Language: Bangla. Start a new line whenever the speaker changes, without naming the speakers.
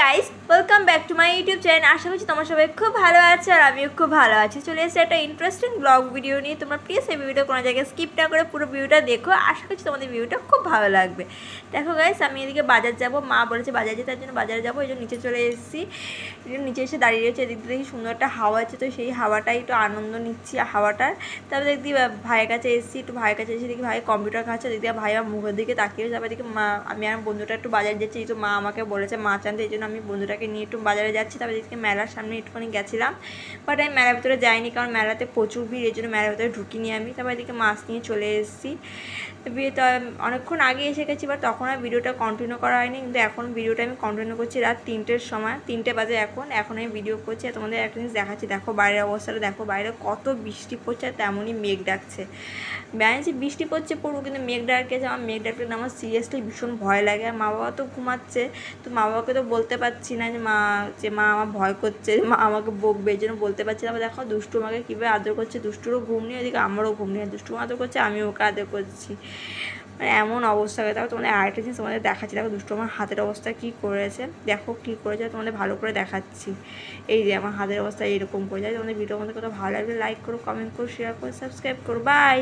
Guys, welcome back to my YouTube channel. আশা করছি তোমার সবাই খুব ভালো আছে আর আমিও খুব ভালো আছি। চলে এসেছি একটা ইন্টারেস্টিং ব্লগ ভিডিও নিয়ে। তোমরা প্লিজ এই ভিডিওটা কোনো জায়গায় স্কিপ না করে পুরো ভিডিওটা দেখো। আশা করছি তোমাদের ভিডিওটা খুব ভালো লাগবে। দেখো গাইস, আমি এদিকে বাজার যাব, মা বলেছে বাজার যেতে, তার জন্য বাজারে যাবো। এই জন্য নিচে চলে এসেছি। নিচে এসে দাঁড়িয়ে রয়েছে, এদিক দেখি সুন্দর একটা হাওয়া আছে, তো সেই হাওয়াটাই একটু আনন্দ নিচ্ছি হাওয়াটার। তারপরে দেখি ভাইয়ের কাছে এসেছি, একটু ভাইয়ের কাছে এসে দেখি ভাই কম্পিউটার খাচ্ছে। দেখি ভাই আমার মুখের দিকে তাকিয়ে যাবে, দেখি মা আমি আর বন্ধুটা একটু বাজারে যাচ্ছি। তো মা আমাকে বলেছে মাছ আনতে, এই জন্য আমি বন্ধুটাকে নিয়ে একটু বাজারে যাচ্ছি। তারপরে দেখি মেলার সামনে একটুখানি গেছিলাম, বাট আমি মেলার ভিতরে যাইনি, কারণ মেলাতে প্রচুর ভিড়, এই জন্য মেলার ভিতরে ঢুকিনি আমি। তারপর এদিকে মাছ নিয়ে চলে এসেছি। তো অনেকক্ষণ আগে এসে গেছি, বাট তখন আর ভিডিওটা কন্টিনিউ করা হয়নি, কিন্তু এখন ভিডিওটা আমি কন্টিনিউ করছি রাত 3টের সময়, 3টে বাজে এখন আমি ভিডিও করছি। তোমাদের একটা জিনিস দেখাচ্ছি, দেখো বাইরের অবস্থাটা দেখো, বাইরে কত বৃষ্টি পড়ছে আর তেমনই মেঘ ডাকছে। জানিছি বৃষ্টি পড়ছে পড়বো, কিন্তু মেঘ ডাকছে। আমার মেঘ ডাকলে আমার সিরিয়াসলি ভীষণ ভয় লাগে। আর মা বাবা তো ঘুমাচ্ছে, তো মা বাবাকে তো বলতে পারছি না যে মা আমার ভয় করছে, মা আমাকে বকবে, এই জন্য বলতে পারছি না। দেখো দুষ্টু আমাকে কীভাবে আদর করছে, দুষ্টুরও ঘুম নেই, এদিকে আমারও ঘুম নেই। দুষ্টু আদর করছে, আমিও ওকে আদর করছি, মানে এমন অবস্থা হয়ে। তারপর তোমাদের আরেকটা জিনিস তোমাদের দেখাচ্ছি। দেখো দুষ্টু আমার হাতের অবস্থা কী করেছে, দেখো কী করেছে, তোমাদের ভালো করে দেখাচ্ছি। এই যে আমার হাতের অবস্থা এরকম করে যায়। তোমাদের ভিডিওর মধ্যে কোথাও ভালো লাগলে লাইক করো, কমেন্ট করো, শেয়ার করো, সাবস্ক্রাইব করো। বাই।